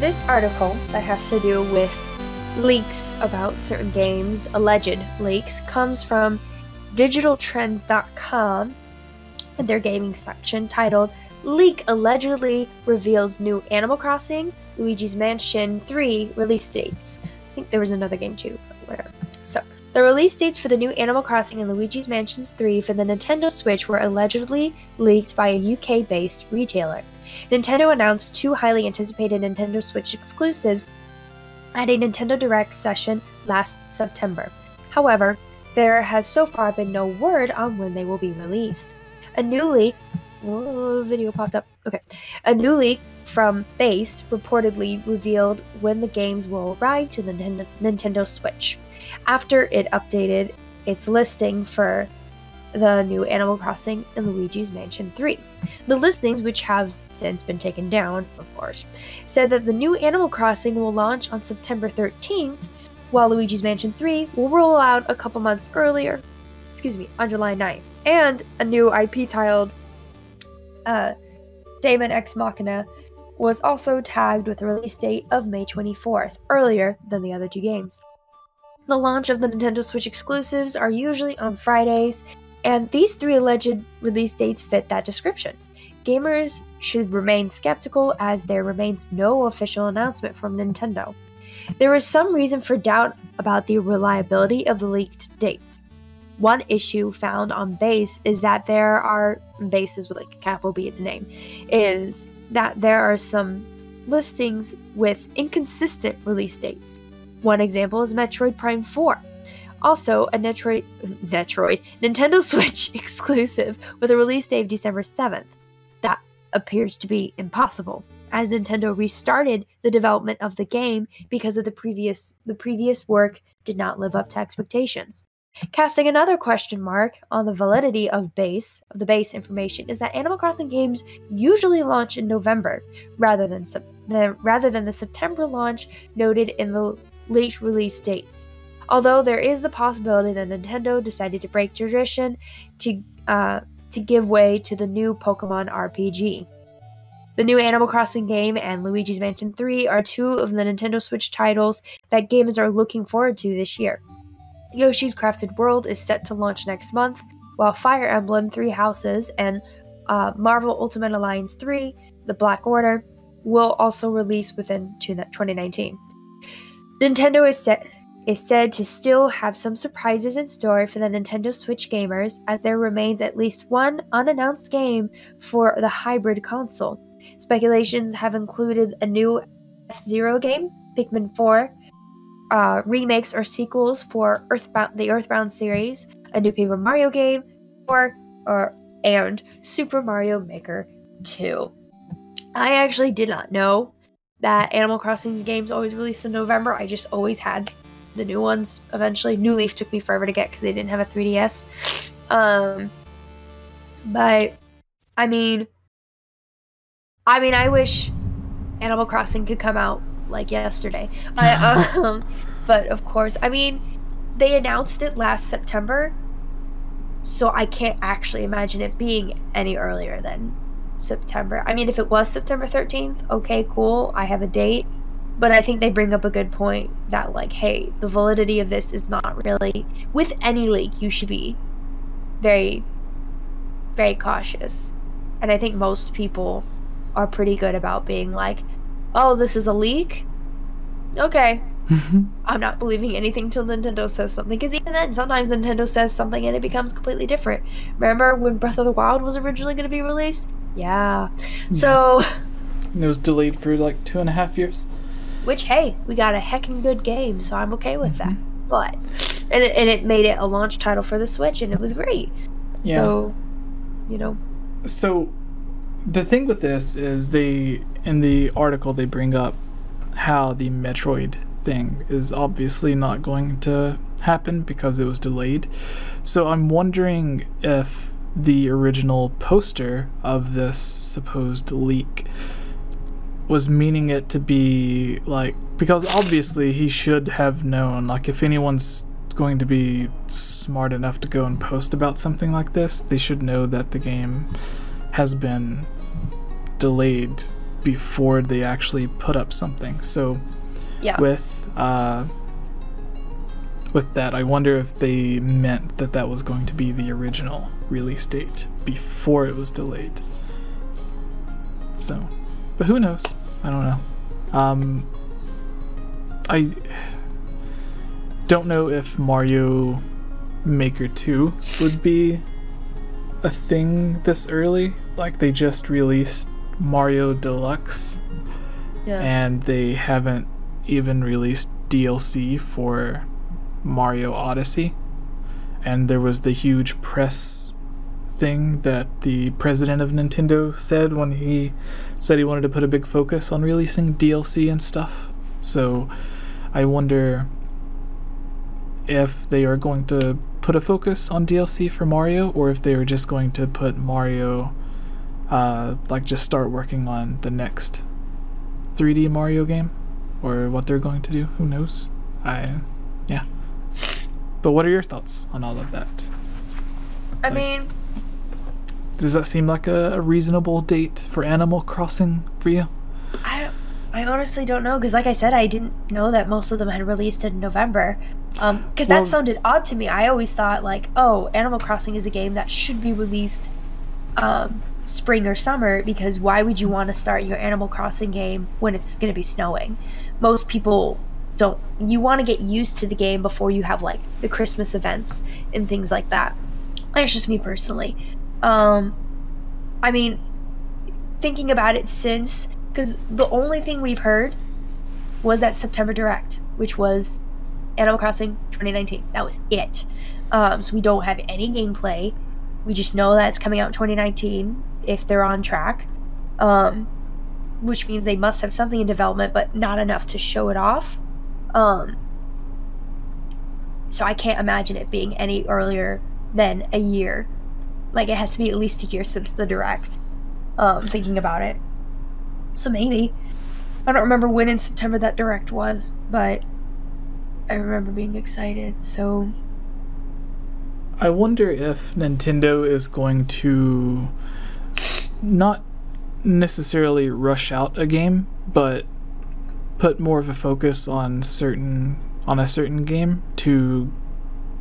this article that has to do with leaks about certain games, alleged leaks, comes from digitaltrends.com in their gaming section titled Leak Allegedly Reveals New Animal Crossing, Luigi's Mansion 3 Release Dates. I think there was another game too, but whatever. So, the release dates for the new Animal Crossing and Luigi's Mansion 3 for the Nintendo Switch were allegedly leaked by a UK-based retailer. Nintendo announced two highly anticipated Nintendo Switch exclusives at a Nintendo Direct session last September. However, there has so far been no word on when they will be released. A new leak video popped up. Okay. A new leak from Base reportedly revealed when the games will arrive to the Nintendo Switch, after it updated its listing for the new Animal Crossing and Luigi's Mansion 3. The listings, which have since been taken down, of course, said that the new Animal Crossing will launch on September 13th, while Luigi's Mansion 3 will roll out a couple months earlier, on July 9th. And a new IP titled Daemon X Machina was also tagged with a release date of May 24th, earlier than the other two games. The launch of the Nintendo Switch exclusives are usually on Fridays, and these three alleged release dates fit that description. Gamers should remain skeptical as there remains no official announcement from Nintendo. There is some reason for doubt about the reliability of the leaked dates. One issue found on Base is that Base is with like a capital B, its name, is that there are some listings with inconsistent release dates. One example is Metroid Prime 4. Also, a Nintendo Switch exclusive with a release date of December 7th. That appears to be impossible, as Nintendo restarted the development of the game because of the previous work did not live up to expectations. Casting another question mark on the validity of the base information is that Animal Crossing games usually launch in November rather than the September launch noted in the late release dates. Although there is the possibility that Nintendo decided to break tradition to give way to the new Pokemon RPG. The new Animal Crossing game and Luigi's Mansion 3 are two of the Nintendo Switch titles that gamers are looking forward to this year. Yoshi's Crafted World is set to launch next month, while Fire Emblem Three Houses and Marvel Ultimate Alliance 3, The Black Order, will also release within 2019. Nintendo is said to still have some surprises in store for the Nintendo Switch gamers, as there remains at least one unannounced game for the hybrid console. Speculations have included a new F-Zero game, Pikmin 4, remakes or sequels for the Earthbound series, a new Paper Mario game, and Super Mario Maker 2. I actually did not know that Animal Crossing games always released in November. I just always had the new ones eventually. New Leaf took me forever to get because they didn't have a 3DS. But I mean, I wish Animal Crossing could come out like yesterday. But of course, they announced it last September, so I can't actually imagine it being any earlier than September. If it was September 13th, okay, cool, I have a date. But I think they bring up a good point that, like, hey, the validity of this is not really... With any leak, you should be very, very cautious. And I think most people are pretty good about being like, oh, this is a leak? Okay. I'm not believing anything till Nintendo says something. Because even then, sometimes Nintendo says something and it becomes completely different. Remember when Breath of the Wild was originally going to be released? Yeah. So... It was delayed for like 2.5 years. Which, hey, we got a heckin' good game, so I'm okay with that. But, and it made it a launch title for the Switch, and it was great. Yeah. So, So, the thing with this is in the article, they bring up how the Metroid thing is obviously not going to happen because it was delayed. So, I'm wondering if the original poster of this supposed leak was meaning it to be like, because obviously he should have known, like, if anyone's going to be smart enough to go and post about something like this, they should know that the game has been delayed before they actually put up something. So Yeah. with that, I wonder if they meant that that was going to be the original release date before it was delayed. So, but who knows? I don't know. I don't know if Mario Maker 2 would be a thing this early. Like, they just released Mario Deluxe, Yeah. and they haven't even released DLC for Mario Odyssey. And there was the huge press thing that the president of Nintendo said when he said he wanted to put a big focus on releasing DLC and stuff. So I wonder if they are going to put a focus on DLC for Mario, or if they are just going to put Mario, like just start working on the next 3D Mario game, or what they're going to do. Who knows? Yeah. But what are your thoughts on all of that? I mean, does that seem like a reasonable date for Animal Crossing for you? I honestly don't know, because like I said, I didn't know that most of them had released in November. Because that sounded odd to me. I always thought, like, oh, Animal Crossing is a game that should be released spring or summer, because why would you want to start your Animal Crossing game when it's going to be snowing? Most people don't. You want to get used to the game before you have, like, the Christmas events and things like that. That's just me personally. I mean, thinking about it since... Because the only thing we've heard was that September Direct, which was Animal Crossing 2019. That was it. So we don't have any gameplay. We just know that it's coming out in 2019, if they're on track. Which means they must have something in development, but not enough to show it off. So I can't imagine it being any earlier than a year. Like, it has to be at least a year since the Direct, thinking about it. So maybe. I don't remember when in September that Direct was, but I remember being excited, so... I wonder if Nintendo is going to not necessarily rush out a game, but put more of a focus on a certain game to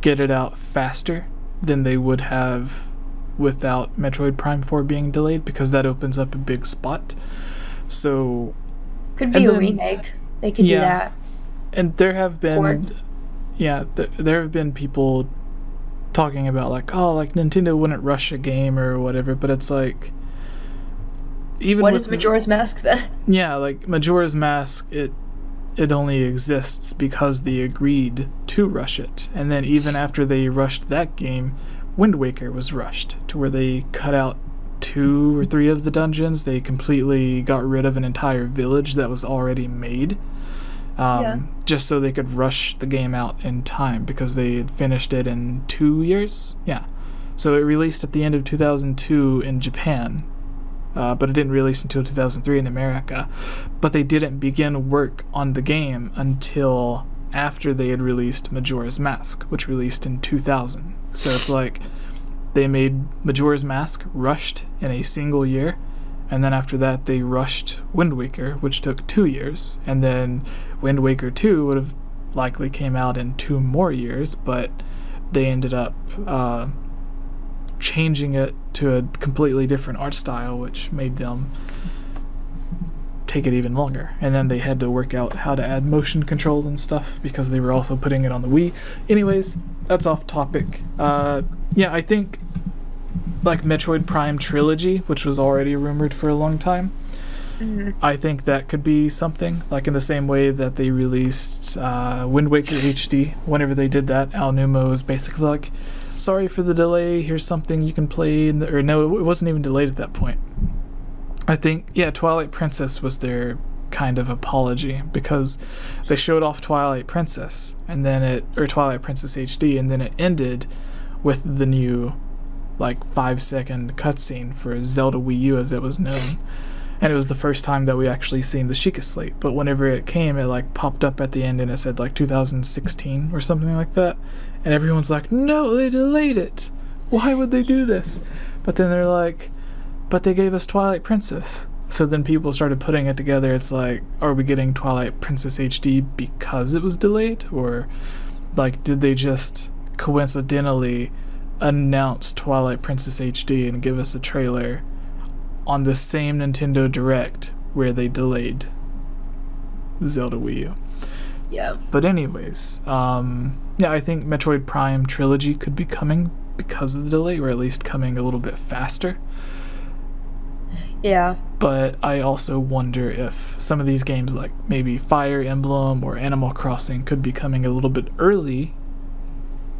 get it out faster than they would have without Metroid Prime 4 being delayed, because that opens up a big spot. So could be a remake. They could do that. And there have been there have been people talking about, like, oh, like Nintendo wouldn't rush a game or whatever, but it's like, even what is Majora's Mask then? Yeah, like Majora's Mask, it only exists because they agreed to rush it. And then even after they rushed that game, Wind Waker was rushed to where they cut out 2 or 3 of the dungeons. They completely got rid of an entire village that was already made, just so they could rush the game out in time, because they had finished it in 2 years. Yeah, so it released at the end of 2002 in Japan, but it didn't release until 2003 in America. But they didn't begin work on the game until after they had released Majora's Mask, which released in 2000. So it's like, they made Majora's Mask, rushed in a single year, and then after that they rushed Wind Waker, which took 2 years, and then Wind Waker 2 would have likely came out in 2 more years, but they ended up changing it to a completely different art style, which made them take it even longer. And then they had to work out how to add motion control and stuff, because they were also putting it on the Wii. Anyways, that's off topic. Yeah, I think, like, Metroid Prime Trilogy, which was already rumored for a long time, I think that could be something, like in the same way that they released Wind Waker HD. Whenever they did that, Aonuma was basically like, sorry for the delay, here's something you can play, or no, it wasn't even delayed at that point. I think, yeah, Twilight Princess was their kind of apology, because they showed off Twilight Princess, and then or Twilight Princess HD, and then it ended with the new, like, 5-second cutscene for Zelda Wii U, as it was known. And it was the first time that we actually seen the Sheikah Slate. But whenever it came, it, like, popped up at the end and it said, like, 2016 or something like that. And everyone's like, no, they delayed it. Why would they do this? But then they're like, but they gave us Twilight Princess. So then people started putting it together. It's like, are we getting Twilight Princess HD because it was delayed? Or, like, did they just coincidentally announce Twilight Princess HD and give us a trailer on the same Nintendo Direct where they delayed Zelda Wii U? Yeah. But anyways, yeah, I think Metroid Prime Trilogy could be coming because of the delay, or at least coming a little bit faster. Yeah. But I also wonder if some of these games, like maybe Fire Emblem or Animal Crossing, could be coming a little bit early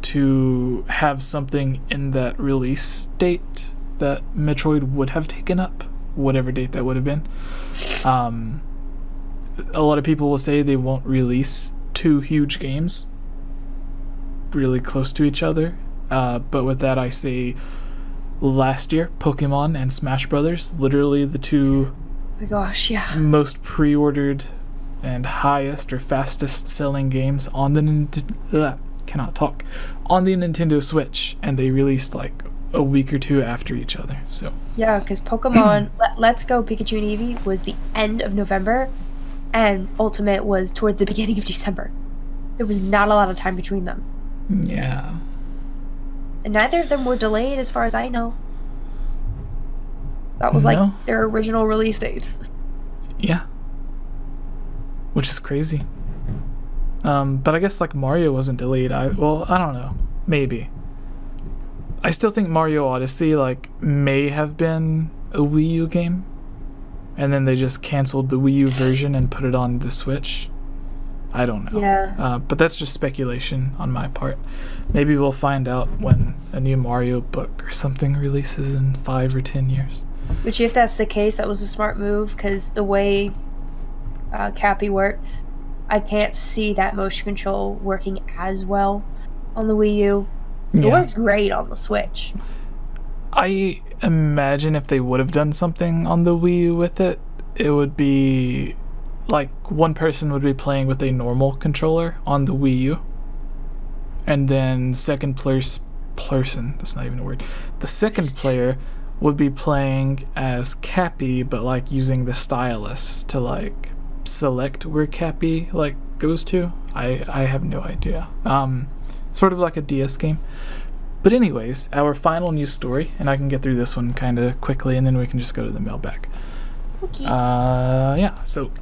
to have something in that release date that Metroid would have taken up, whatever date that would have been. A lot of people will say they won't release two huge games really close to each other. But with that, I say last year, Pokemon and Smash Brothers, literally the two Oh my gosh, yeah. most pre-ordered and highest or fastest selling games on the on the Nintendo Switch, and they released like a week or two after each other. So Yeah, because Pokemon Let's Go Pikachu and Eevee was the end of November, and Ultimate was towards the beginning of December. There was not a lot of time between them. yeah. And neither of them were delayed as far as I know. That was like No. their original release dates. Yeah. Which is crazy. But I guess like Mario wasn't delayed. Well, I don't know. Maybe. I still think Mario Odyssey like may have been a Wii U game, and then they just canceled the Wii U version and put it on the Switch. I don't know. Yeah. But that's just speculation on my part. Maybe we'll find out when a new Mario book or something releases in 5 or 10 years. Which, if that's the case, that was a smart move, because the way Cappy works, I can't see that motion control working as well on the Wii U. It Yeah. works great on the Switch. I imagine if they would have done something on the Wii U with it, it would be like one person would be playing with a normal controller on the Wii U, and then second person, that's not even a word, the second player would be playing as Cappy, but like using the stylus to like select where Cappy like goes to. I have no idea. Sort of like a DS game. But anyways, our final news story, and I can get through this one kind of quickly, and then we can just go to the mailbag. Okay. Yeah, so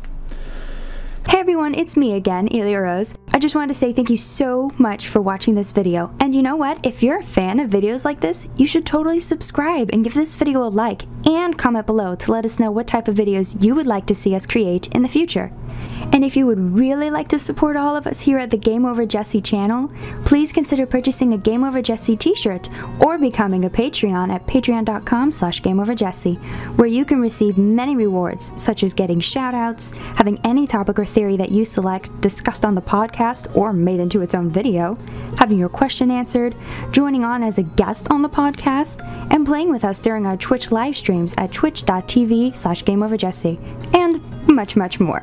Hey everyone, it's me again, Elia Rose. I just wanted to say thank you so much for watching this video. And you know what? If you're a fan of videos like this, you should totally subscribe and give this video a like and comment below to let us know what type of videos you would like to see us create in the future. And if you would really like to support all of us here at the Game Over Jessie channel, please consider purchasing a Game Over Jessie t-shirt or becoming a Patreon at patreon.com/GameOverJessie, where you can receive many rewards, such as getting shoutouts, having any topic or theory that you select discussed on the podcast or made into its own video, having your question answered, joining on as a guest on the podcast, and playing with us during our Twitch live streams at twitch.tv/GameOverJessie, and much, much more.